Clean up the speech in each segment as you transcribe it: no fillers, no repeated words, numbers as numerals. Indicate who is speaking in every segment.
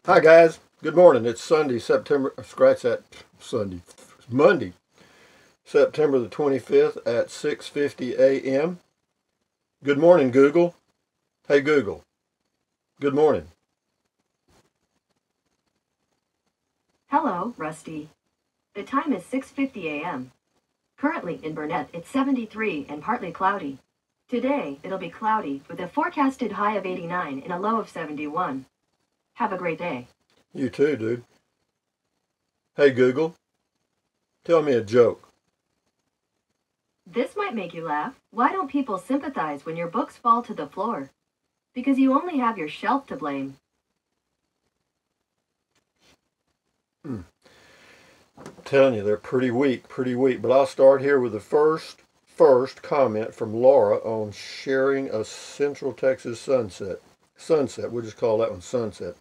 Speaker 1: Hi guys, good morning. It's Sunday, Monday, September the 25th at 6:50 a.m. Good morning, Google. Hey Google, good morning.
Speaker 2: Hello, Rusty. The time is 6:50 a.m. Currently in Burnett, it's 73 and partly cloudy. Today, it'll be cloudy with a forecasted high of 89 and a low of 71. Have a great day.
Speaker 1: You too, dude. Hey Google, tell me a joke.
Speaker 2: This might make you laugh. Why don't people sympathize when your books fall to the floor? Because you only have your shelf to blame.
Speaker 1: Telling you, they're pretty weak, But I'll start here with the first comment from Laura on sharing a Central Texas sunset. Sunset, we'll just call that one sunset.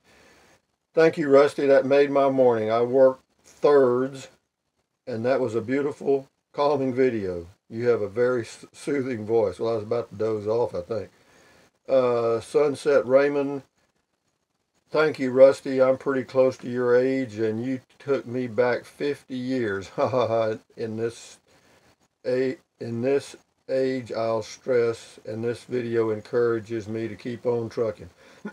Speaker 1: Thank you, Rusty. That made my morning. I worked thirds, and that was a beautiful, calming video. You have a very soothing voice. Well, I was about to doze off, I think. Sunset Raymond. Thank you, Rusty. I'm pretty close to your age, and you took me back 50 years. Ha ha ha. In this age, I'll stress, and this video encourages me to keep on trucking.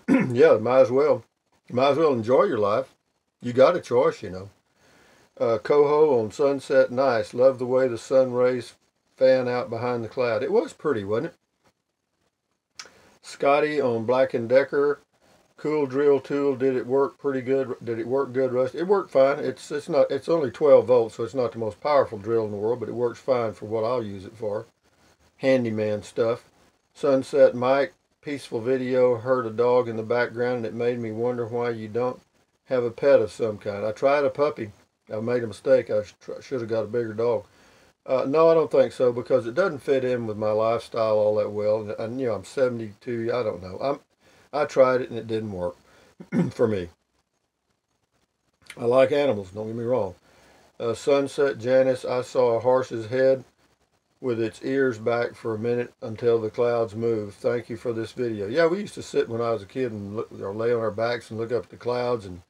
Speaker 1: Yeah, might as well. Might as well enjoy your life. You got a choice, you know. Coho on Sunset, nice. Love the way the sun rays fan out behind the cloud. It was pretty, wasn't it? Scotty on Black & Decker, cool drill tool. Did it work pretty good? Did it work good, Rusty? It worked fine. It's only 12 volts, so it's not the most powerful drill in the world, but it works fine for what I'll use it for. Handyman stuff. Sunset Mike, peaceful video. Heard a dog in the background, and it made me wonder why you don't have a pet of some kind. I tried a puppy. I made a mistake. I should have got a bigger dog. No, I don't think so because it doesn't fit in with my lifestyle all that well. And I'm 72. I don't know. I tried it and it didn't work for me. I like animals. Don't get me wrong. Sunset Janice. I saw a horse's head with its ears back for a minute until the clouds moved. Thank you for this video. Yeah, we used to sit when I was a kid and lay on our backs and look up at the clouds and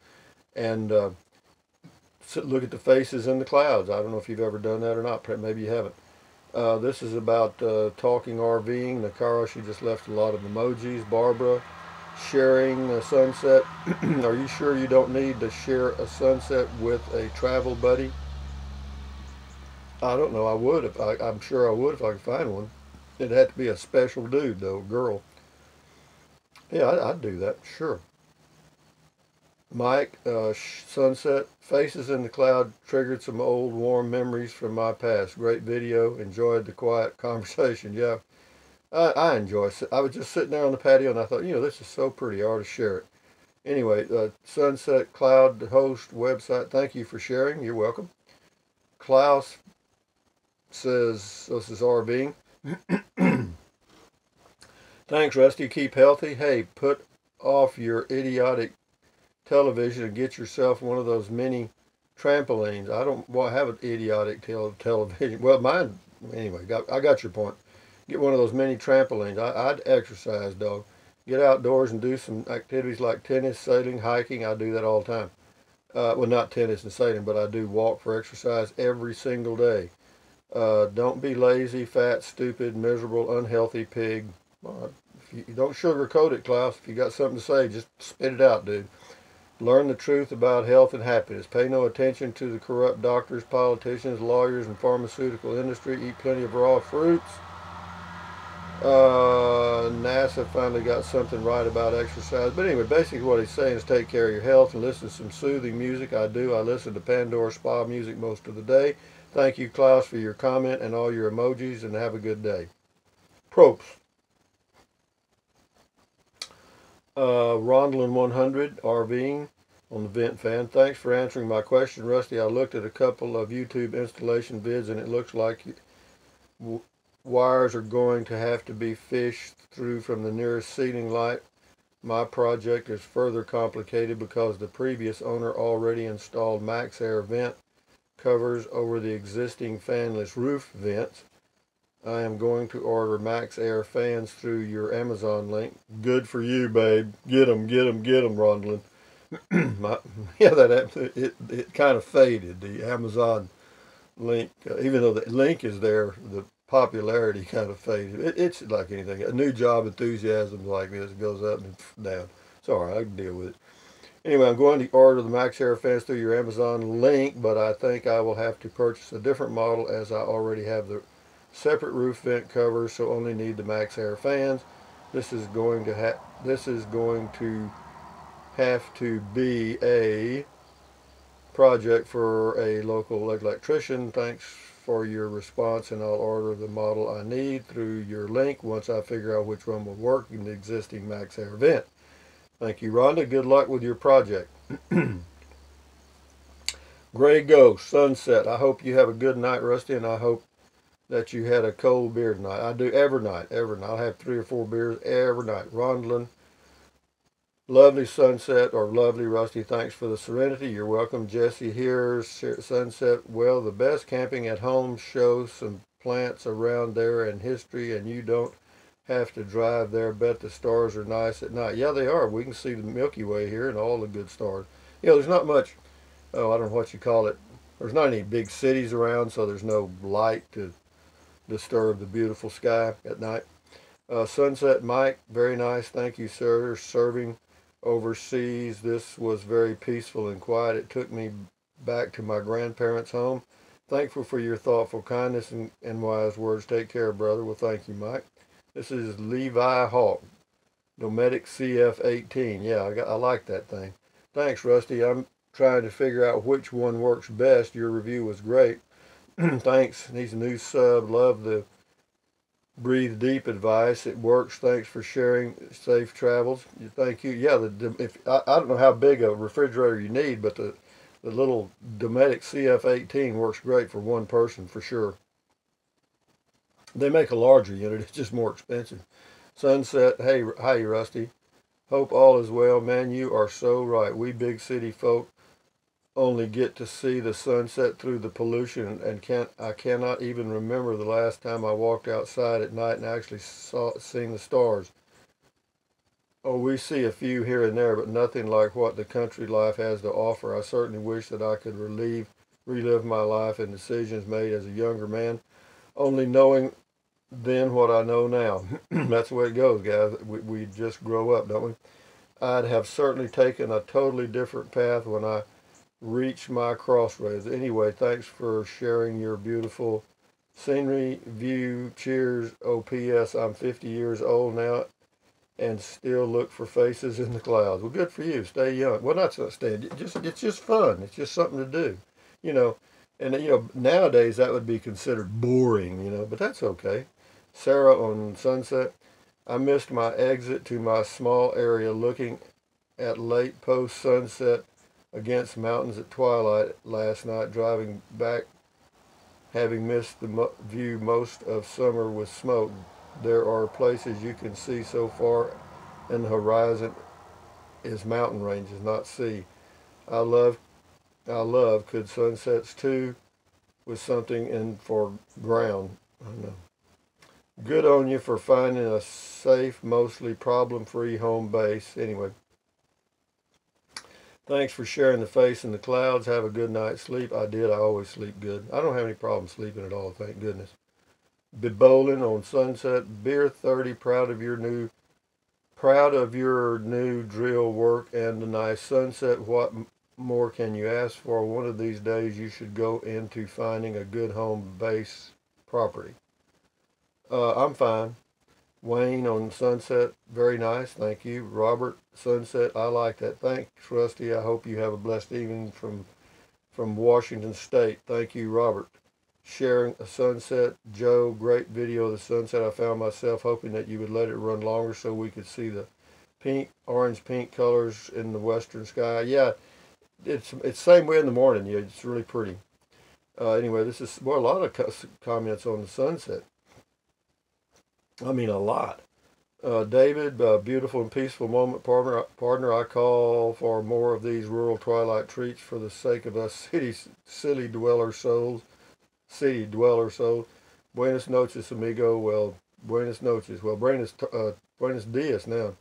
Speaker 1: look at the faces in the clouds. I don't know if you've ever done that or not. Maybe you haven't. This is about talking RVing. Nakara, she just left a lot of emojis. Barbara, sharing a sunset. Are you sure you don't need to share a sunset with a travel buddy? I don't know. I'm sure I would if I could find one. It'd have to be a special dude, though, girl. Yeah, I'd do that. Sure. Mike, sunset, faces in the cloud triggered some old warm memories from my past. Great video. Enjoyed the quiet conversation. Yeah, I enjoy it. I was just sitting there on the patio and I thought, this is so pretty. I ought to share it. Anyway, Sunset Cloud host website. Thank you for sharing. You're welcome. Klaus says, this is RVing. Thanks, Rusty. Keep healthy. Hey, put off your idiotic television and get yourself one of those mini trampolines. I don't have an idiotic television. Well, mine, anyway, I got your point. Get one of those mini trampolines. I'd exercise, dog. Get outdoors and do some activities like tennis, sailing, hiking. I do that all the time. Well, not tennis and sailing, but I do walk for exercise every single day. Don't be lazy, fat, stupid, miserable, unhealthy pig. If you don't sugarcoat it, Klaus. If you got something to say, just spit it out, dude. Learn the truth about health and happiness. Pay no attention to the corrupt doctors, politicians, lawyers, and pharmaceutical industry. Eat plenty of raw fruits. NASA finally got something right about exercise. But anyway, basically what he's saying is take care of your health and listen to some soothing music. I do. I listen to Pandora spa music most of the day. Thank you, Klaus, for your comment and all your emojis, and have a good day. Props. Rondlin 100, RVing on the Vent Fan. Thanks for answering my question, Rusty. I looked at a couple of YouTube installation vids, and it looks like wires are going to have to be fished through from the nearest ceiling light. My project is further complicated because the previous owner already installed MaxxAir vent covers over the existing fanless roof vents. I am going to order MaxxAir fans through your Amazon link. Good for you, babe. Get them, Rondlin. Yeah, it kind of faded. The Amazon link, even though the link is there, the popularity kind of faded. It's like anything. A new job enthusiasm like this goes up and down. It's all right. I can deal with it. Anyway, I'm going to order the Max Air fans through your Amazon link, but I think I will have to purchase a different model as I already have the separate roof vent covers, so only need the Max Air fans. This is going to have to be a project for a local electrician. Thanks for your response, and I'll order the model I need through your link once I figure out which one will work in the existing Max Air vent. Thank you, Rhonda. Good luck with your project. Gray Ghost, Sunset. I hope you have a good night, Rusty, and I hope that you had a cold beer tonight. I do every night, every night. I'll have 3 or 4 beers every night. Rondlin, lovely sunset, or lovely Rusty. Thanks for the serenity. You're welcome. Jesse here, sunset. Well, the best camping at home. Show some plants around there and history, and you don't have to drive there. Bet the stars are nice at night. Yeah, they are. We can see the Milky Way here and all the good stars. You know, there's not much, oh, I don't know what you call it. There's not any big cities around, so there's no light to disturb the beautiful sky at night. Sunset Mike, very nice. Thank you, sir. Serving overseas, this was very peaceful and quiet. It took me back to my grandparents' home. Thankful for your thoughtful kindness and wise words. Take care, brother. Well, thank you, Mike. This is Levi Hawk, Dometic CF18. Yeah, I like that thing. Thanks, Rusty. I'm trying to figure out which one works best. Your review was great. Thanks. He's a new sub. Love the breathe deep advice. It works. Thanks for sharing. Safe travels. Thank you. Yeah, I don't know how big a refrigerator you need, but the little Dometic CF18 works great for one person for sure. They make a larger unit. It's just more expensive. Sunset. Hey, hi, Rusty. Hope all is well. Man, you are so right. We big city folk only get to see the sunset through the pollution, and I cannot even remember the last time I walked outside at night and actually seen the stars. Oh, we see a few here and there, but nothing like what the country life has to offer. I certainly wish that I could relive my life and decisions made as a younger man, only knowing then what I know now. That's the way it goes, guys. We just grow up, don't we? I'd have certainly taken a totally different path when I reach my crossroads. Anyway, thanks for sharing your beautiful scenery view. Cheers. Oh, P.S. I'm 50 years old now and still look for faces in the clouds. Well, good for you. Stay young. Well, not staying. It's just fun. It's just something to do, you know. And nowadays that would be considered boring, but that's okay. Sarah on Sunset. I missed my exit to my small area looking at late post sunset against mountains at twilight last night, driving back, having missed the view most of summer with smoke. There are places you can see so far, and the horizon is mountain ranges, not sea. I love, could sunsets too, with something in for ground. I don't know. Good on you for finding a safe, mostly problem-free home base. Anyway. Thanks for sharing the face in the clouds. Have a good night's sleep. I did. I always sleep good. I don't have any problem sleeping at all, thank goodness. Bowling on Sunset. Beer 30. Proud of your new drill work and the nice sunset. What more can you ask for? One of these days you should go into finding a good home base property. I'm fine. Wayne on Sunset, very nice, thank you. Robert, Sunset, I like that. Thanks, Rusty. I hope you have a blessed evening from Washington State. Thank you, Robert. Sharing a sunset. Joe, great video of the sunset. I found myself hoping that you would let it run longer so we could see the orange-pink colors in the western sky. Yeah, it's same way in the morning. Yeah, it's really pretty. Anyway, this is, well, a lot of comments on the sunset. I mean, a lot. David, beautiful and peaceful moment, partner. I call for more of these rural twilight treats for the sake of us city dweller souls. Buenas noches, amigo. Well, buenas noches. Well, buenos dias now.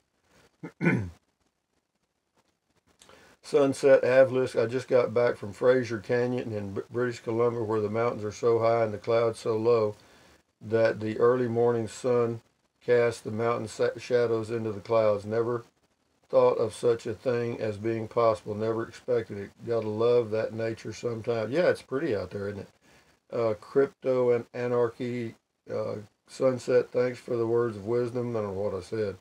Speaker 1: Sunset Avalisk. I just got back from Fraser Canyon in British Columbia, where the mountains are so high and the clouds so low that the early morning sun casts the mountain shadows into the clouds. Never thought of such a thing as being possible. Never expected it. Gotta love that nature sometimes. Yeah, it's pretty out there, isn't it? Crypto and Anarchy. Sunset, thanks for the words of wisdom. I don't know what I said.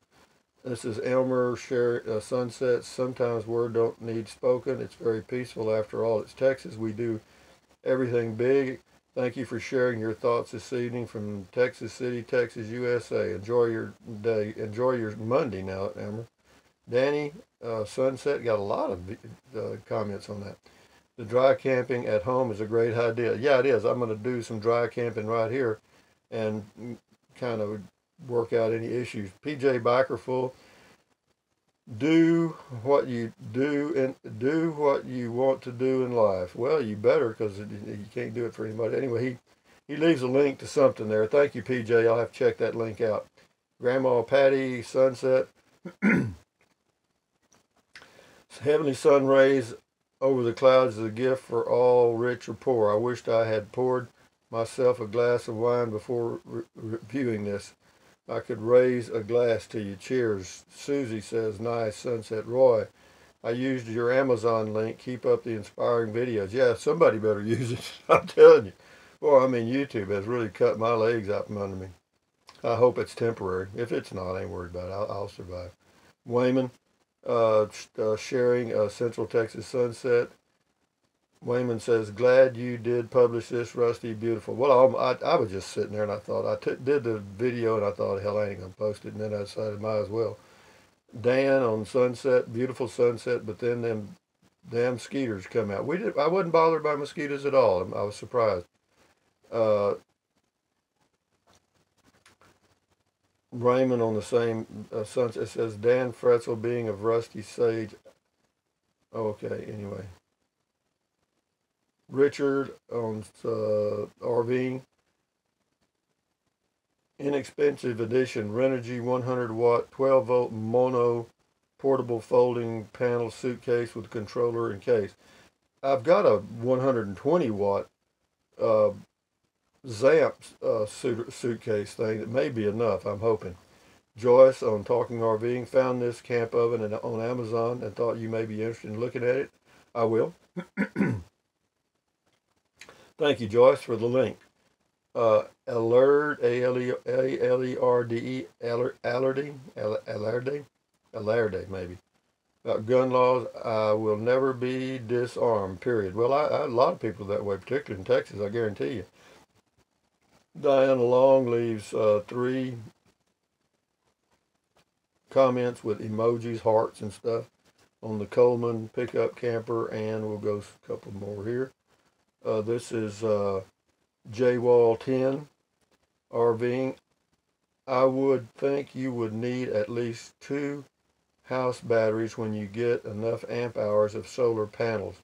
Speaker 1: This is Elmer Sunset. Sometimes word don't need spoken. It's very peaceful after all. It's Texas. We do everything big. Thank you for sharing your thoughts this evening from Texas City, Texas, USA. Enjoy your day. Enjoy your Monday now, Elmer. Danny Sunset got a lot of comments on that. The dry camping at home is a great idea. Yeah, it is. I'm going to do some dry camping right here and kind of work out any issues. PJ Bikerful, do what you do and do what you want to do in life. Well, you better, because you can't do it for anybody. Anyway, he leaves a link to something there. Thank you, PJ. I'll have to check that link out. Grandma Patty Sunset. Heavenly sun rays over the clouds is a gift for all, rich or poor. I wished I had poured myself a glass of wine before reviewing this. I could raise a glass to you. Cheers. Susie says, nice. Sunset. Roy, I used your Amazon link. Keep up the inspiring videos. Yeah, somebody better use it. I'm telling you. Well, I mean, YouTube has really cut my legs out from under me. I hope it's temporary. If it's not, I ain't worried about it. I'll survive. Wayman, sharing Central Texas Sunset. Wayman says, glad you did publish this, Rusty. Beautiful. Well, I was just sitting there and I thought, did the video and I thought, hell, I ain't going to post it. And then I decided, might as well. Dan on Sunset, beautiful sunset, but then them damn mosquitoes come out. I wasn't bothered by mosquitoes at all. I was surprised. Raymond on the same sunset says, Dan Fretzel being of Rusty Sage. Oh, okay, anyway. Richard on RV. Inexpensive edition, Renogy 100 watt, 12 volt mono portable folding panel suitcase with controller and case. I've got a 120 watt Zamp suitcase thing that may be enough, I'm hoping. Joyce on Talking RVing found this camp oven on Amazon and thought you may be interested in looking at it. I will. Thank you, Joyce, for the link. Alert, A-L-E-R-D-E, Alarde, maybe. Gun laws, I will never be disarmed, period. Well, a lot of people that way, particularly in Texas, I guarantee you. Diana Long leaves 3 comments with emojis, hearts, and stuff on the Coleman pickup camper, and we'll go a couple more here. This is J-Wall 10 RVing. I would think you would need at least 2 house batteries when you get enough amp hours of solar panels.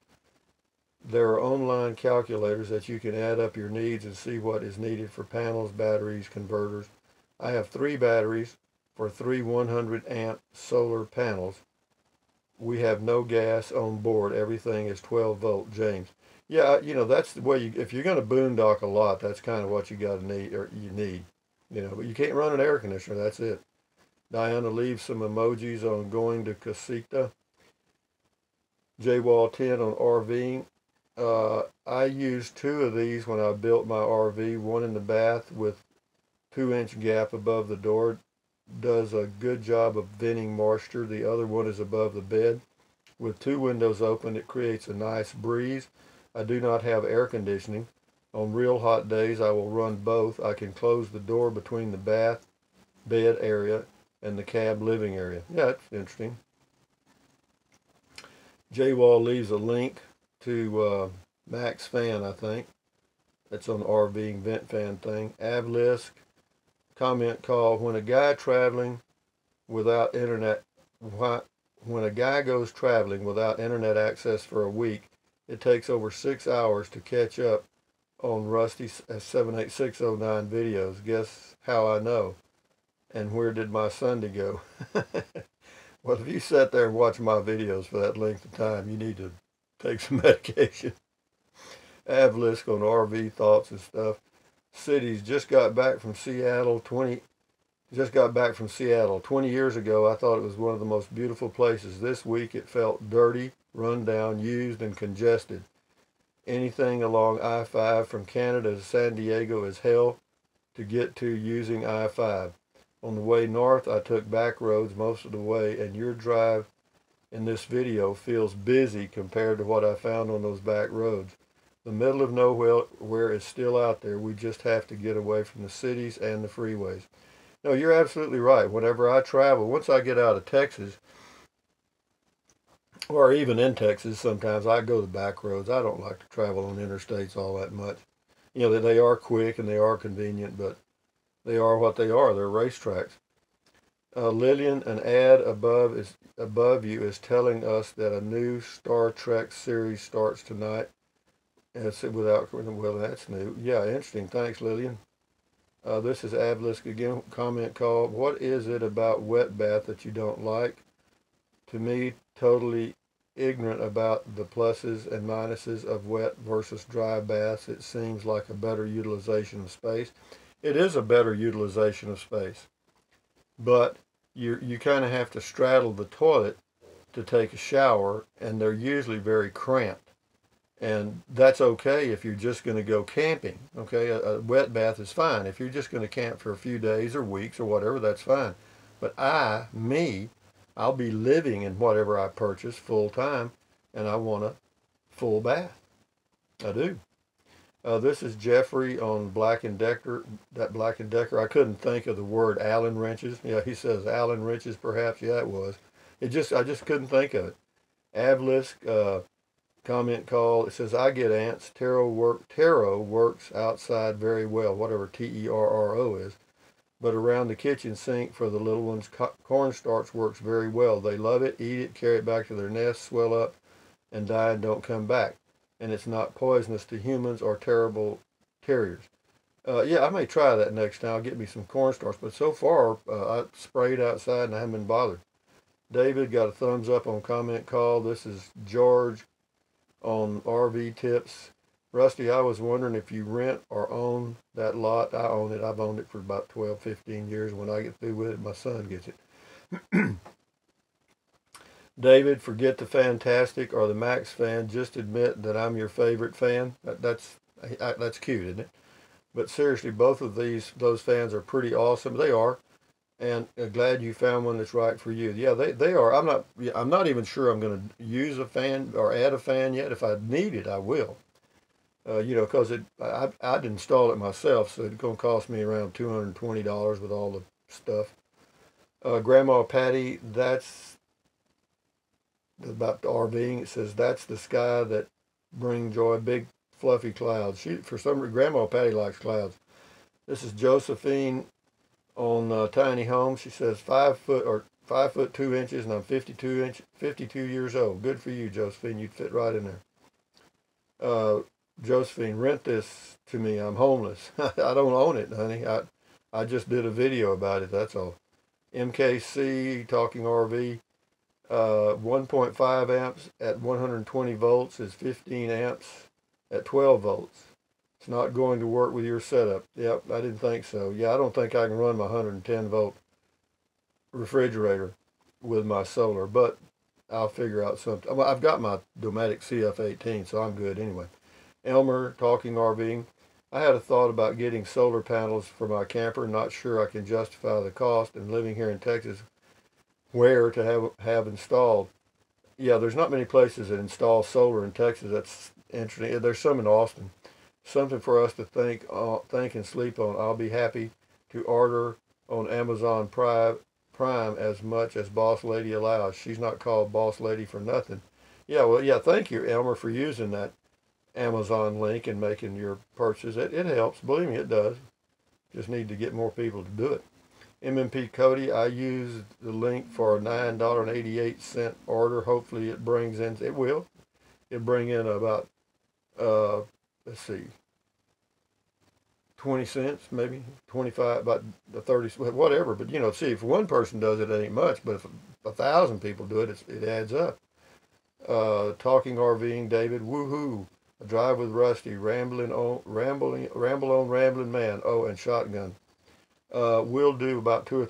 Speaker 1: There are online calculators that you can add up your needs and see what is needed for panels, batteries, converters. I have 3 batteries for 3 100 amp solar panels. We have no gas on board. Everything is 12 volt, James. Yeah, you know, that's the way if you're going to boondock a lot, that's kind of what you got to need, or you need, you know, but you can't run an air conditioner. That's it. Diana leaves some emojis on going to Casita. J-Wall 10 on RVing. I used 2 of these when I built my RV, one in the bath with 2-inch gap above the door. Does a good job of venting moisture. The other one is above the bed. With 2 windows open, it creates a nice breeze. I do not have air conditioning. On real hot days, I will run both. I can close the door between the bath, bed area, and the cab living area. Yeah, it's interesting. J-Wall leaves a link to Max Fan, I think. That's on the RVing vent fan thing. Avlisk, comment call, when a guy traveling without internet, when a guy goes traveling without internet access for a week, it takes over 6 hours to catch up on Rusty 78609 videos. Guess how I know? And where did my Sunday go? Well, if you sat there and watched my videos for that length of time, you need to take some medication. Avlisk on RV thoughts and stuff. Cities just got back from Seattle. 20 years ago. I thought it was one of the most beautiful places. This week it felt dirty, run down, used, and congested. Anything along I-5 from Canada to San Diego is hell to get to using I-5. On the way north, I took back roads most of the way, and your drive in this video feels busy compared to what I found on those back roads. The middle of nowhere is still out there. We just have to get away from the cities and the freeways. No, you're absolutely right. Whenever I travel, once I get out of Texas, or even in Texas, sometimes I go the back roads. I don't like to travel on interstates all that much. You know, they are quick and they are convenient, but they are what they are. They're racetracks. Lillian, an ad above you is telling us that a new Star Trek series starts tonight. And it's without, well, that's new. Yeah, interesting. Thanks, Lillian. This is Avlisk again. Comment call. What is it about wet bath that you don't like? To me, totally ignorant about the pluses and minuses of wet versus dry baths. It seems like a better utilization of space. It is a better utilization of space, but you kind of have to straddle the toilet to take a shower, and they're usually very cramped. And that's okay if you're just going to go camping. Okay, a wet bath is fine. If you're just going to camp for a few days or weeks or whatever, that's fine. But I'll be living in whatever I purchase full time, and I want a full bath. I do. This is Jeffrey on Black & Decker. That Black & Decker, I couldn't think of the word Allen wrenches. Yeah, he says Allen wrenches perhaps. Yeah, it was. I just couldn't think of it. Avlisk, comment call. It says, I get ants. Taro works outside very well, whatever Terro is. But around the kitchen sink for the little ones, cornstarch works very well. They love it, eat it, carry it back to their nest, swell up, and die and don't come back. And it's not poisonous to humans or terrible terriers. Yeah, I may try that next time. I'll get me some cornstarch. But so far, I sprayed outside and I haven't been bothered. David got a thumbs up on comment call. This is George on RV tips. Rusty, I was wondering if you rent or own that lot. I own it. I've owned it for about 12, 15 years. When I get through with it, my son gets it. David, forget the fantastic or the Max fan. Just admit that I'm your favorite fan. That's cute, isn't it? But seriously, both of those fans are pretty awesome. They are. And glad you found one that's right for you. Yeah, they are. I'm not even sure I'm going to use a fan or add a fan yet. If I need it, I will. You know, because I'd install it myself, so it's going to cost me around $220 with all the stuff. Grandma Patty, that's about the RVing. It says, that's the sky that bring joy, big fluffy clouds. For some reason, Grandma Patty likes clouds. This is Josephine on Tiny Home. She says 5 foot 2 inches, and I'm 52 years old. Good for you, Josephine. You'd fit right in there. Josephine, rent this to me. I'm homeless. I don't own it, honey. I just did a video about it. That's all. MKC Talking RV. 1.5 amps at 120 volts is 15 amps at 12 volts. It's not going to work with your setup. Yep, I didn't think so. Yeah, I don't think I can run my 110 volt refrigerator with my solar, but I'll figure out something. I've got my Dometic CF18, so I'm good anyway. Elmer, Talking RVing. I had a thought about getting solar panels for my camper. Not sure I can justify the cost, and living here in Texas, where to have installed. Yeah, there's not many places that install solar in Texas. That's interesting. There's some in Austin. Something for us to think and sleep on. I'll be happy to order on Amazon Prime as much as Boss Lady allows. She's not called Boss Lady for nothing. Yeah, well, yeah, thank you, Elmer, for using that Amazon link and making your purchase. It helps. Believe me, it does. Just need to get more people to do it. MMP Cody, I used the link for a $9.88 order. Hopefully it brings in, it will. It'll bring in about, let's see, 20 cents, maybe 25, about the 30, whatever. But, you know, see, if one person does it, it ain't much. But if 1,000 people do it, it adds up. Talking RVing, David, woohoo. A drive with Rusty, ramble on rambling man. Oh, and shotgun. We'll do about two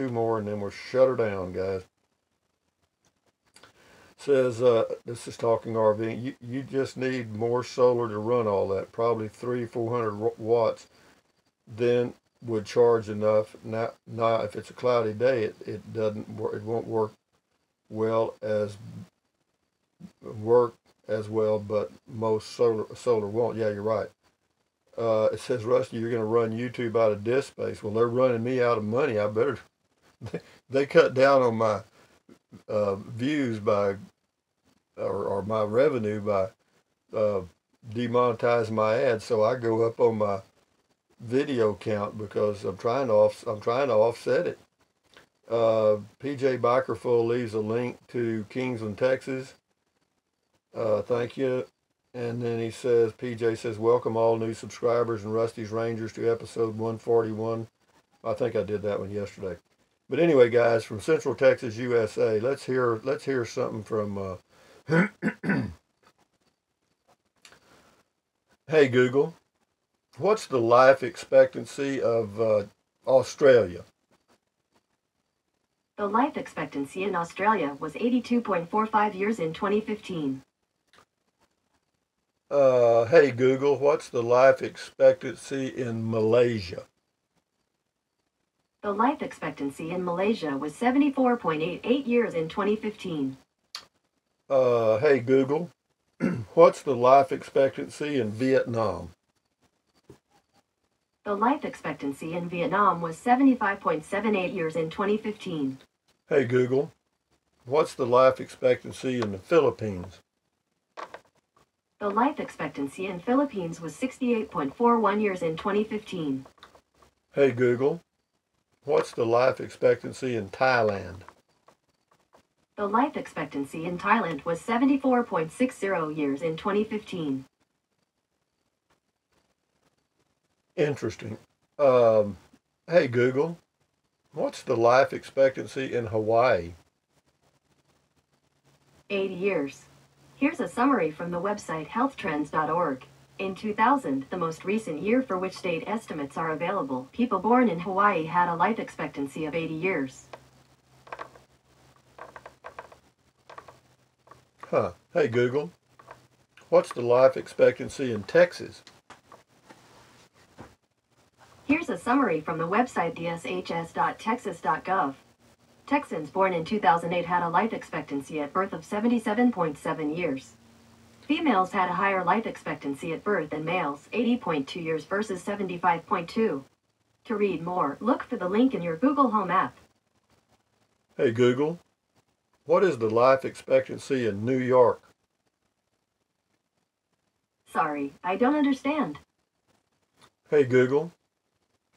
Speaker 1: more, and then we'll shut her down, guys. Says, this is Talking RV. You just need more solar to run all that. Probably 300-400 watts. Then would charge enough. Now, if it's a cloudy day, it won't work as well. But most solar won't. Yeah, you're right. It says, Rusty, you're going to run YouTube out of disk space. Well, they're running me out of money. I better. They cut down on my views by, or my revenue by demonetizing my ads. So I go up on my video count because I'm trying to offset it. PJ Bikerful leaves a link to Kingsland, Texas. Thank you. And then he says, PJ says, welcome all new subscribers and Rusty's Rangers to episode 141. I think I did that one yesterday. But anyway, guys, from Central Texas, USA, let's hear something from, hey, Google, what's the life expectancy of Australia?
Speaker 2: The life expectancy in Australia was 82.45 years in 2015.
Speaker 1: Hey Google, what's the life expectancy in Malaysia?
Speaker 2: The life expectancy in Malaysia was 74.88 years in 2015.
Speaker 1: Hey Google, what's the life expectancy in Vietnam?
Speaker 2: The life expectancy in Vietnam was 75.78 years in 2015.
Speaker 1: Hey Google, what's the life expectancy in the Philippines?
Speaker 2: The life expectancy in Philippines was 68.41 years in 2015.
Speaker 1: Hey Google, what's the life expectancy in Thailand?
Speaker 2: The life expectancy in Thailand was 74.60 years in 2015.
Speaker 1: Interesting. Hey Google, what's the life expectancy in Hawaii?
Speaker 2: 80 years. Here's a summary from the website healthtrends.org. In 2000, the most recent year for which state estimates are available, people born in Hawaii had a life expectancy of 80 years.
Speaker 1: Hey Google, what's the life expectancy in Texas?
Speaker 2: Here's a summary from the website dshs.texas.gov. Texans born in 2008 had a life expectancy at birth of 77.7 years. Females had a higher life expectancy at birth than males, 80.2 years versus 75.2. To read more, look for the link in your Google Home app.
Speaker 1: Hey Google, what is the life expectancy in New York?
Speaker 2: Sorry, I don't understand.
Speaker 1: Hey Google,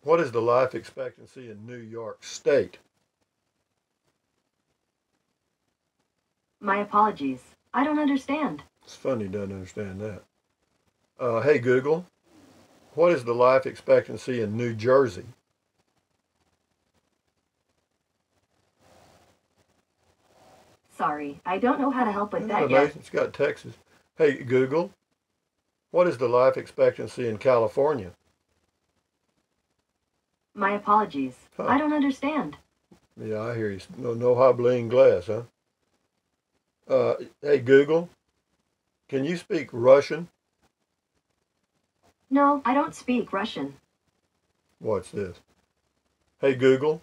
Speaker 1: what is the life expectancy in New York State?
Speaker 2: My apologies. I don't understand.
Speaker 1: It's funny he doesn't understand that. Hey Google, what is the life expectancy in New Jersey?
Speaker 2: Sorry, I don't know how to help with that yet.
Speaker 1: It's got Texas. Hey Google, what is the life expectancy in California?
Speaker 2: My apologies. I don't understand.
Speaker 1: Yeah, I hear you. No hobbling glass, huh? Hey Google, can you speak Russian?
Speaker 2: No, I don't speak Russian.
Speaker 1: Watch this. Hey Google,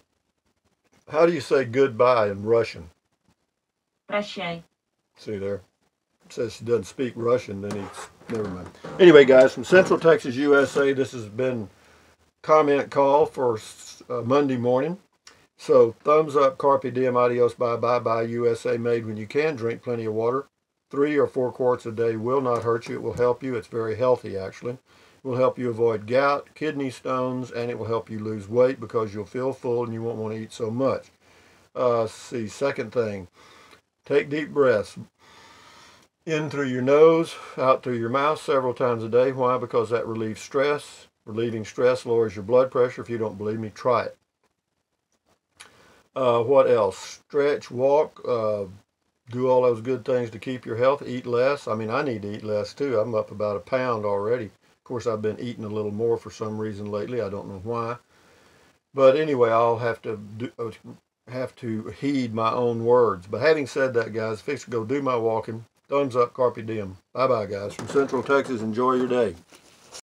Speaker 1: how do you say goodbye in Russian?
Speaker 2: Прощай.
Speaker 1: See there? It says she doesn't speak Russian, then he's... Never mind. Anyway, guys, from Central Texas, USA, this has been Comment Call for Monday morning. So, thumbs up, carpe diem, adios, bye, USA, made when you can. Drink plenty of water. 3 or 4 quarts a day will not hurt you. It will help you. It's very healthy, actually. It will help you avoid gout, kidney stones, and it will help you lose weight because you'll feel full and you won't want to eat so much. Second thing, take deep breaths. In through your nose, out through your mouth several times a day. Why? Because that relieves stress. Relieving stress lowers your blood pressure. If you don't believe me, try it. What else? Stretch, walk, do all those good things to keep your health. Eat less. I mean, I need to eat less too. I'm up about 1 pound already. Of course, I've been eating a little more for some reason lately. I don't know why. But anyway, I'll have to heed my own words. But having said that, guys, fix to go do my walking. Thumbs up, carpe diem. Bye-bye, guys. From Central Texas, enjoy your day.